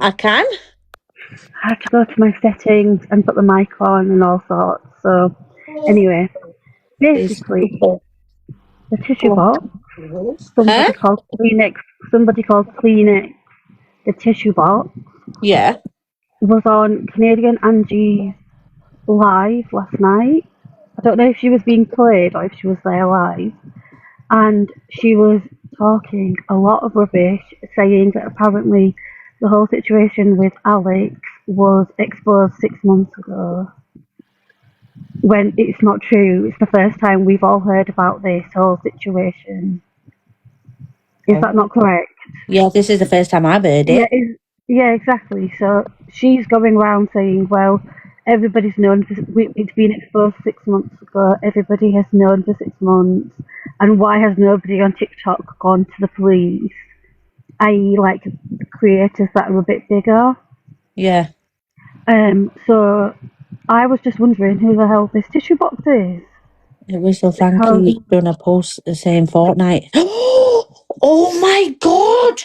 I can. I had to go to my settings and put the mic on and all sorts. So, anyway, basically, the tissue box, Huh? somebody called Kleenex, the tissue box, Yeah. was on Canadian Angie's live last night. I don't know if she was being played or if she was there live. And she was talking a lot of rubbish, saying that apparently the whole situation with Alex was exposed 6 months ago. When it's not true. It's the first time we've all heard about this whole situation. Is that not correct? Yeah, this is the first time I've heard Yeah, it. yeah, exactly. So she's going around saying, well, everybody's known it's been exposed 6 months ago. Everybody has known for 6 months. And why has nobody on TikTok gone to the police? I.e., like the creators that are a bit bigger. Yeah. So I was just wondering who the hell this tissue box is. It was so Because Frankie done a post the same fortnight. Oh my god!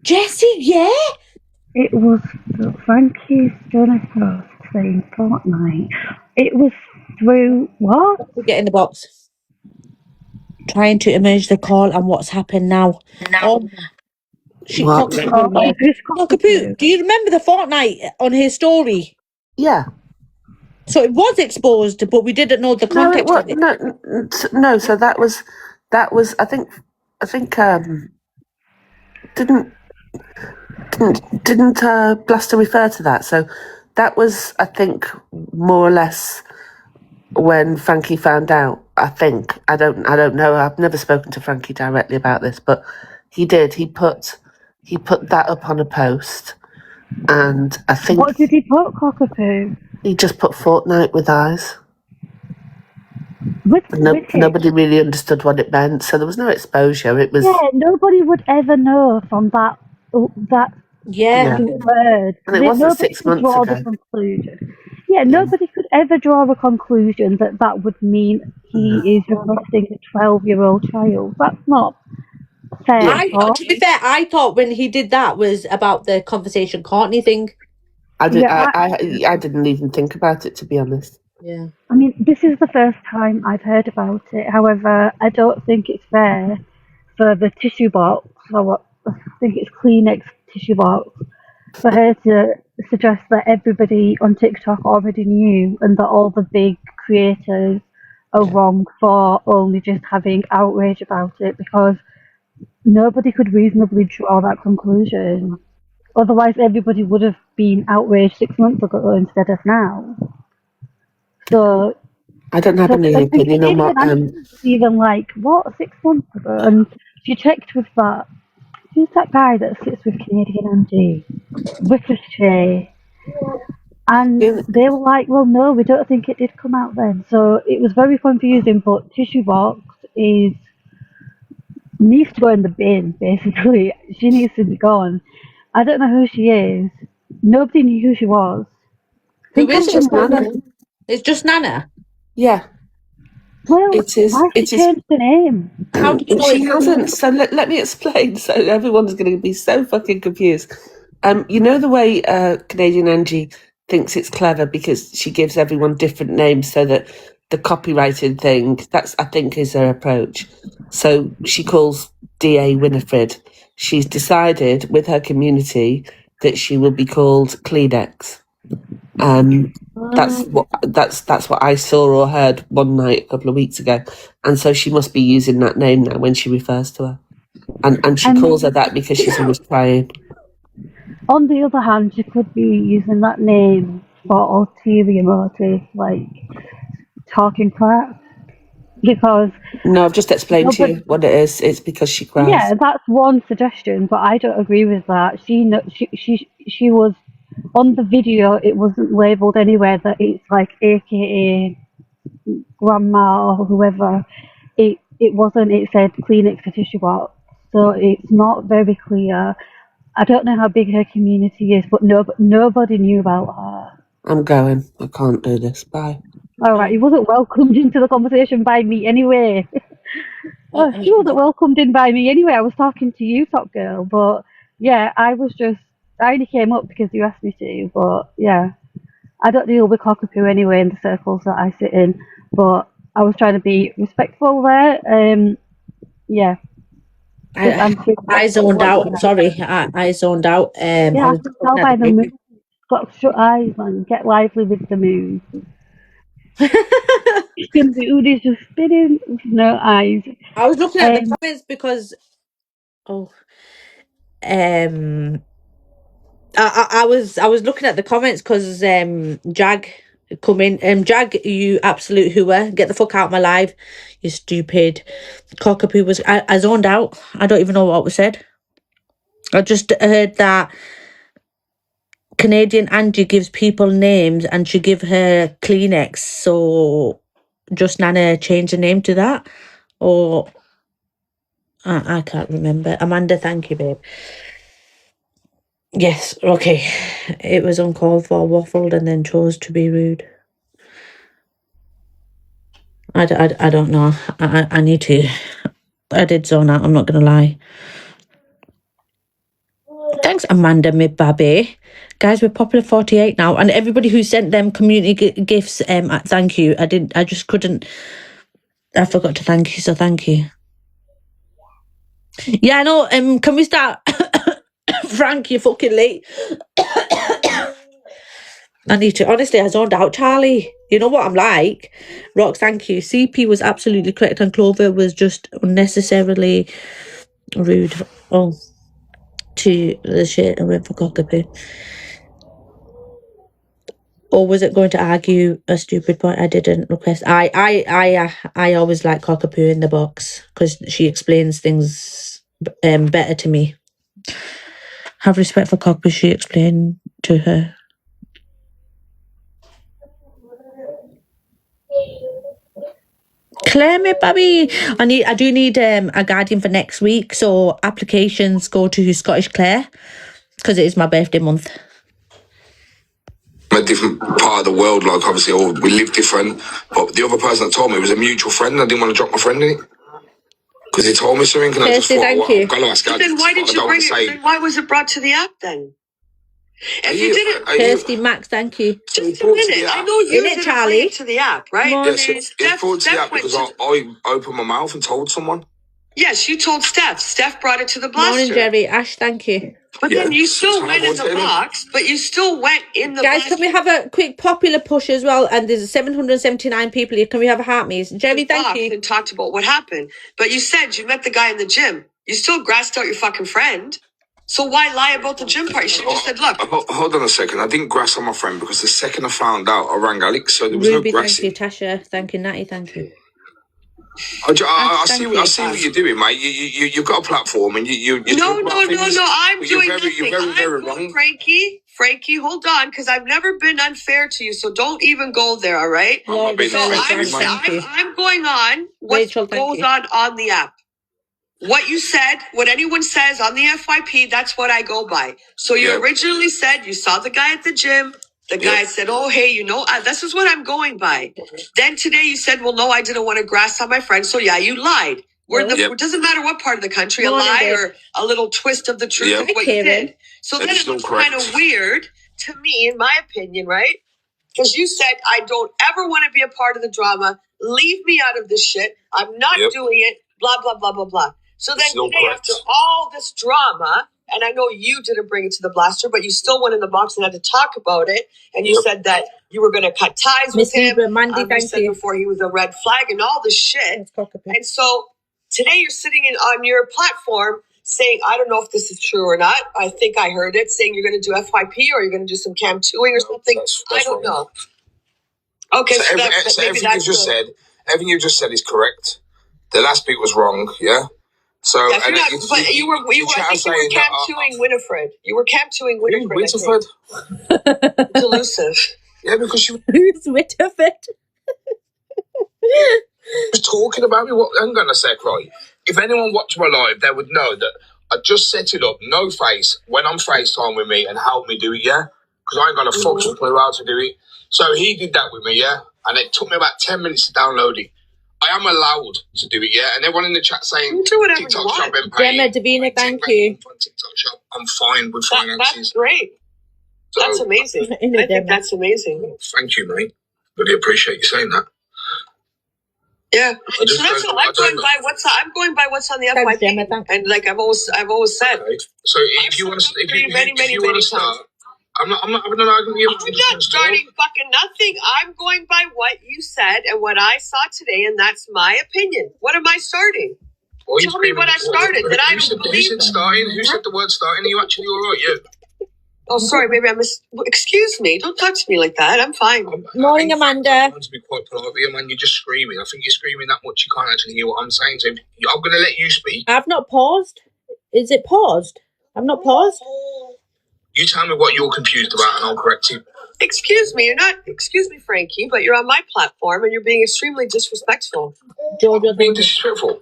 Jessie, yeah? it was Frankie's done a post saying Fortnite. It was through what? Get in the box. Trying to emerge the call and what's happened now. Oh, she What? Oh, who's Cockapoo, do you remember the fortnight on his story? Yeah. So it was exposed, but we didn't know the No, it context was of it. no. So that was. I think. Didn't Blaster refer to that? So that was, I think, more or less when Frankie found out. I think I don't know. I've never spoken to Frankie directly about this, but he did. He put that up on a post, and I think What did he put, Cockapoo? he just put Fortnite with eyes. With it? Nobody really understood what it meant, so there was no exposure. It was Yeah, nobody would ever know from that Yeah. word. and it wasn't Nobody 6 could months draw the ago. conclusion. Yeah, nobody could ever draw a conclusion that that would mean he is requesting a 12-year-old child. That's not fair. To be fair, I thought when he did that was about the conversation Courtney thing. I did. Yeah, I didn't even think about it, to be honest. Yeah. I mean, this is the first time I've heard about it. However, I don't think it's fair for the tissue box, or what I think it's Kleenex tissue box, for her to suggest that everybody on TikTok already knew and that all the big creators are wrong for only just having outrage about it, because nobody could reasonably draw that conclusion. Otherwise, everybody would have been outraged 6 months ago instead of now. So I don't have any opinion on what. even like, what, 6 months ago? And she checked with that. Who's that guy that sits with Canadian Angie? Ricochet. And they were like, well, no, we don't think it did come out then. So it was very confusing, but Tissue Box needs to go in the bin, basically. She needs to be gone. I don't know who she is. Nobody knew who she was. Who is it? It's just Nana. Yeah. Well, it is. why she changed the name? How do you know she hasn't? So let me explain. So everyone's going to be so fucking confused. You know the way Canadian Angie thinks it's clever because she gives everyone different names so that the copyrighted thing, that's, I think, is her approach. So she calls DA Winifred. She's decided with her community that she will be called Kleenex. That's what I saw or heard one night a couple of weeks ago, and so she must be using that name now when she refers to her, and she calls her that because she's always crying. On the other hand, she could be using that name for ulterior motives, like talking crap. Because no, I've just explained to you what it is. It's because she cries. Yeah, that's one suggestion, but I don't agree with that. She was on the video. It wasn't labelled anywhere that it's like AKA grandma or whoever. It wasn't. It said Kleenex for tissue box, so it's not very clear. I don't know how big her community is, but nobody knew about her. I'm going. I can't do this. Bye. All right, he wasn't welcomed into the conversation by me anyway. He wasn't welcomed in by me anyway. I was talking to you, Top Girl, but yeah, I was just I only came up because you asked me to, but yeah. I don't deal with cockapoo anyway in the circles that I sit in, but I was trying to be respectful there. Yeah. Just answering I zoned what you out. I'm sorry. I zoned out. I Yeah, I was can looking tell at by the the moon. Got shut eyes, man. Get lively with the moon. The moon is just spinning with no eyes. I was looking at the Um, comments because I was looking at the comments because Jag come in. Jag, you absolute hooer, get the fuck out of my life, you stupid cockapoo. I zoned out. I don't even know what was said. I just heard that Canadian Angie gives people names and she give her Kleenex. So just Nana change the name to that, or I can't remember. Amanda, thank you, babe. Yes, okay. It was uncalled for, waffled, and then chose to be rude. I don't know. I need to. I did zone out, I'm not going to lie. Thanks, Amanda, me babby. Guys, we're popular 48 now, and everybody who sent them community gifts, thank you. I just couldn't. I forgot to thank you, so thank you. Yeah, I know. Can we start? Frank, you're fucking late. I need to. Honestly, I zoned out, Charlie. You know what I'm like? Rox, thank you. CP was absolutely correct, and Clover was just unnecessarily rude. Oh, to the shit and went for cockapoo. Or was it going to argue a stupid point I didn't request? I always like cockapoo in the box because she explains things better to me. Have respect for cockapoo. She explained to her. Claire me, baby. I do need a guardian for next week. So applications go to Scottish Claire because it is my birthday month. A different part of the world, like obviously we live different, but the other person that told me was a mutual friend. I didn't want to drop my friend in it because he told me something, and I just thought, I'm gonna ask. But then why did you bring it? Then why was it brought to the app then? If you didn't, Kirsty Max, thank you. just a minute. I know you didn't bring it to the app, right? Yes, it's brought to the app because I opened my mouth and told someone. Yes, you told Steph. Steph brought it to the blaster. Morning, Jerry. Ash, thank you. But then you still went in the box. But you still went in the Guys, box. can we have a quick popular push as well? And there's 779 people here. Can we have a heart, please? Jerry, thank you. And talked about what happened. But you said you met the guy in the gym. You still grassed out your fucking friend. So why lie about the gym part? You should have just said, look. Hold on a second. I didn't grass on my friend because the second I found out, I rang Alex. So there was Ruby, no grassing. thank you. Tasha, thank you. Natty, thank you. I see what you're doing, mate. You've got a platform, and you No. I'm doing nothing. You're very wrong, Frankie, hold on, because I've never been unfair to you, so don't even go there. All right? I'm going on what goes on the app. What you said, what anyone says on the FYP, that's what I go by. So you originally said you saw the guy at the gym. The guy said, oh, hey, this is what I'm going by. Then today you said, well, no, I didn't want to grass on my friend. So yeah, you lied. It doesn't matter what part of the country, a lie or a little twist of the truth of what you did. So then it looks kind of weird to me, in my opinion, right? Because you said, I don't ever want to be a part of the drama. Leave me out of this shit. I'm not doing it. Blah, blah, blah, blah, blah. So then today, after all this drama, and I know you didn't bring it to the blaster, but you still went in the box and had to talk about it. And you said that you were going to cut ties with him. You said before he was a red flag and all this shit. And so today you're sitting on your platform saying, I don't know if this is true or not. I think I heard it saying you're going to do FYP or you're going to do some cam 2ing or something. I don't know. Okay, so everything you just said is correct. The last bit was wrong, yeah? So, you were cam 2ing Winifred. You were cam 2ing Winifred. It's elusive. Yeah, because she Who's Winifred? was talking about me. Hang on a sec, right? If anyone watched my live, they would know that I just set it up, no face, when on FaceTime with me and helped me do it, yeah? Because I ain't got a fucking clue how to do it. So he did that with me, yeah? And it took me about 10 minutes to download it. I am allowed to do it, yeah. And everyone in the chat saying do whatever TikTok you shop want. and paying. Gemma, Davina, thank you. On TikTok shop, I'm fine with finances. That's great. So, that's amazing. I think that's amazing. Thank you, mate. Really appreciate you saying that. Yeah. So that's all. I'm going by what's on the FYP. Gemma, and like I've always said. Okay. So if you want to, if you want to start, I'm not having an argument with you. I'm not starting fucking nothing. I'm going by what you said and what I saw today, and that's my opinion. What am I starting? Tell me what I started. That I don't believe. Who said starting? Who said the word starting? Are you actually all right? Yeah. Oh, sorry, baby. Excuse me. Don't talk to me like that. I'm fine. Morning, Amanda. I'm trying to be quite polite with you, man. You're just screaming. I think you're screaming that much you can't actually hear what I'm saying. So I'm going to let you speak. I've not paused. Is it paused? I've not paused. You tell me what you're confused about, and I'll correct you. Excuse me. You're not. Excuse me, Frankie, but you're on my platform, and you're being extremely disrespectful. Jojo, being disrespectful.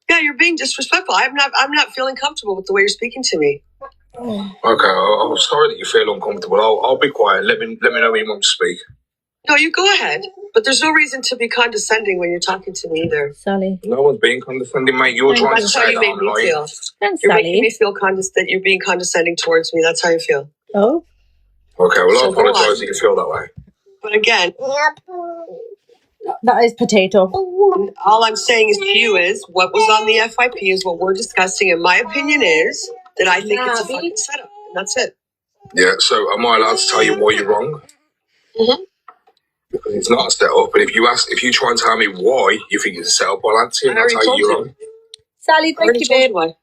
Yeah, you're being disrespectful. I'm not feeling comfortable with the way you're speaking to me. Okay, I'm sorry that you feel uncomfortable. I'll be quiet. Let me know when you want to speak. No, you go ahead. But there's no reason to be condescending when you're talking to me either. Sally. No one's being condescending, mate. You're trying to say that I'm lying. Thanks, you're Sally. making me feel that you're being condescending towards me. That's how you feel. Oh. Okay, well, I apologise that you feel that way. But again, that is potato. All I'm saying is to you is what was on the FYP is what we're discussing, and my opinion is that I think it's a fucking setup, and that's it. Yeah, so am I allowed to tell you why you're wrong? Mm-hmm. Because it's not a setup, but if you try and tell me why you think it's a setup, I'll answer you and I'll tell you you're wrong. Sally, thank you, babe.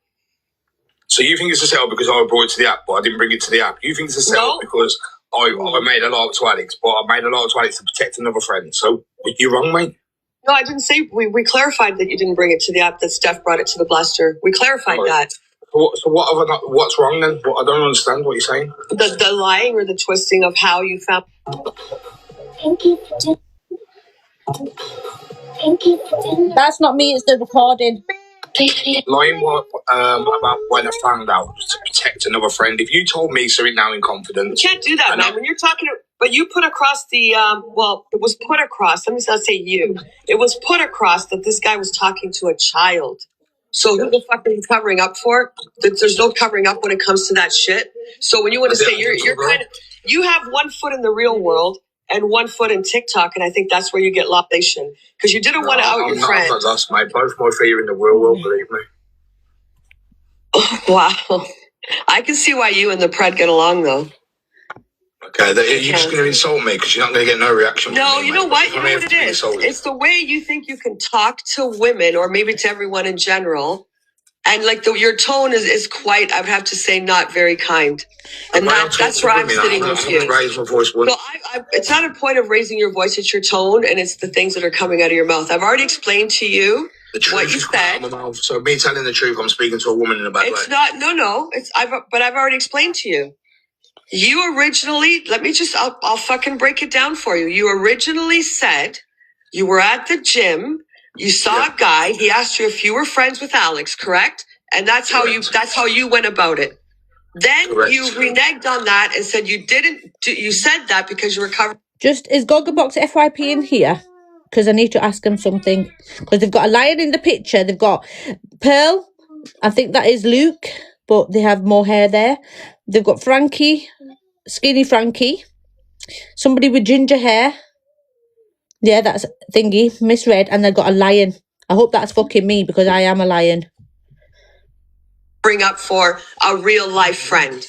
So you think it's a setup because I brought it to the app, but I didn't bring it to the app. You think it's a setup because I made a live to Alex, but I made a live to Alex to protect another friend. So you're wrong, mate. No, I didn't say. We clarified that you didn't bring it to the app. That Steph brought it to the blaster. We clarified that. So what's wrong then? I don't understand what you're saying. The lying or the twisting of how you found. That's not me. It's the recording. Lying about when I found out to protect another friend. If you told me something now in confidence, you can't do that, man. When you're talking, but you put across the it was put across. Let me not say you. It was put across that this guy was talking to a child. So who the fuck are you covering up for? There's no covering up when it comes to that shit. So when you want to say you're kind of you have 1 foot in the real world and 1 foot in TikTok, and I think that's where you get lobation because you didn't want to out your friend. That's mate. Both my feet are in the real world, believe me. Wow, I can see why you and the Pred get along though. Okay, you're just going to insult me because you're not going to get no reaction. No, me, you know what? You know what it is? It's the way you think you can talk to women or maybe to everyone in general. And like your tone is quite, I would have to say, not very kind. And that's where I'm sitting with you. Raise my voice once. So it's not a point of raising your voice, it's your tone and it's the things that are coming out of your mouth. I've already explained to you what you said. My mouth. So me telling the truth, I'm speaking to a woman in a bad way. It's not, no. But I've already explained to you. You originally, I'll fucking break it down for you. You originally said you were at the gym, you saw a guy, he asked you if you were friends with Alex, correct? And that's how you went about it. Then you reneged on that and said you said that because you were covering. Just, is Gogglebox FYP in here? Because I need to ask them something. Because they've got a lion in the picture. They've got Pearl. I think that is Luke. But they have more hair there. They've got Frankie. Skinny Frankie. Somebody with ginger hair. Yeah, that's thingy. Misread. And they've got a lion. I hope that's fucking me because I am a lion. Bring up for a real life friend.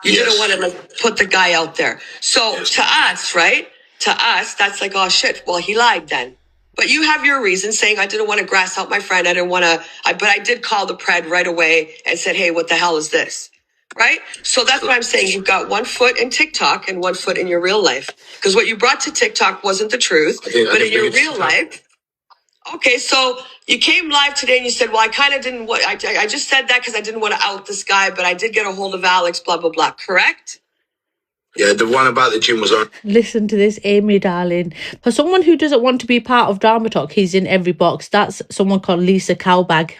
You didn't want to put the guy out there. So to us, right? To us, that's like, oh shit. Well, he lied then. But you have your reason saying I didn't want to grass out my friend. I didn't want to. But I did call the Pred right away and said, hey, what the hell is this? Right? So that's what I'm saying. You've got 1 foot in TikTok and 1 foot in your real life. Because what you brought to TikTok wasn't the truth. But in your real life. Okay, so you came live today and you said, well, I kind of didn't want, I just said that because I didn't want to out this guy, but I did get a hold of Alex, blah, blah, blah. Correct? Yeah, the one about the gym was on. Listen to this, Amy, darling. For someone who doesn't want to be part of Drama Talk, he's in every box. That's someone called Lisa Cowbag.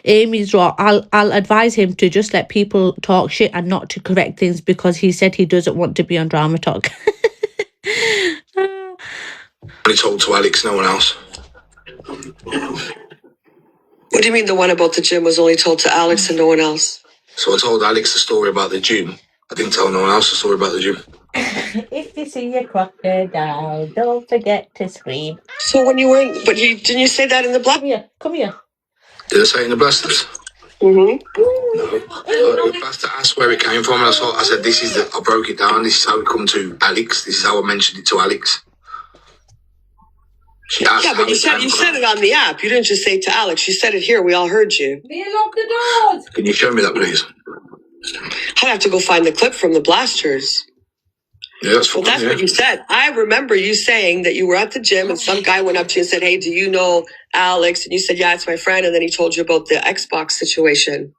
Amy's right. I'll advise him to just let people talk shit and not to correct things because he said he doesn't want to be on Drama Talk. He told to Alex, no one else. What do you mean the one about the gym was only told to Alex and no one else? So I told Alex the story about the gym. I didn't tell no one else the story about the gym. If you see a crocodile, don't forget to scream. So when you were in, but didn't you say that in the black? Come here. Did I say it in the blasters? Mm-hmm. No. The blaster asked where it came from, and I said, this is I broke it down. This is how it come to Alex. This is how I mentioned it to Alex. She asked. Yeah, but you said it on the app. You didn't just say it to Alex. You said it here. We all heard you. Lock the doors. Can you show me that, please? I'd have to go find the clip from the blasters. Yeah, that's fine. Well, that's what you said. I remember you saying that you were at the gym and some guy went up to you and said, hey, do you know Alex? And you said, yeah, it's my friend. And then he told you about the Xbox situation.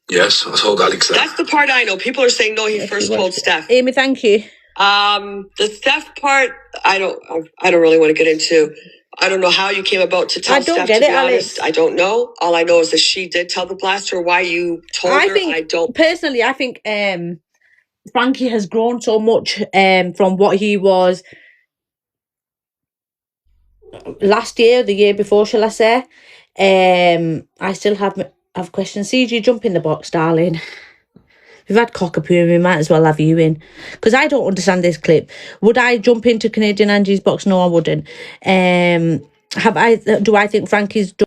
Yes, I told Alex that. That's the part I know. People are saying, no, he first told Steph. Amy, thank you. The Steph part, I don't really want to get into. I don't know how you came about to tell Steph, to be honest. I don't know. All I know is that she did tell the blaster. Why you told her, I don't. Personally, I think Frankie has grown so much from what he was last year, the year before, shall I say. I still have questions. CG, jump in the box, darling. We've had cockapoo, we might as well have you in. Because I don't understand this clip. Would I jump into Canadian Angie's box? No, I wouldn't. Do I think Frankie's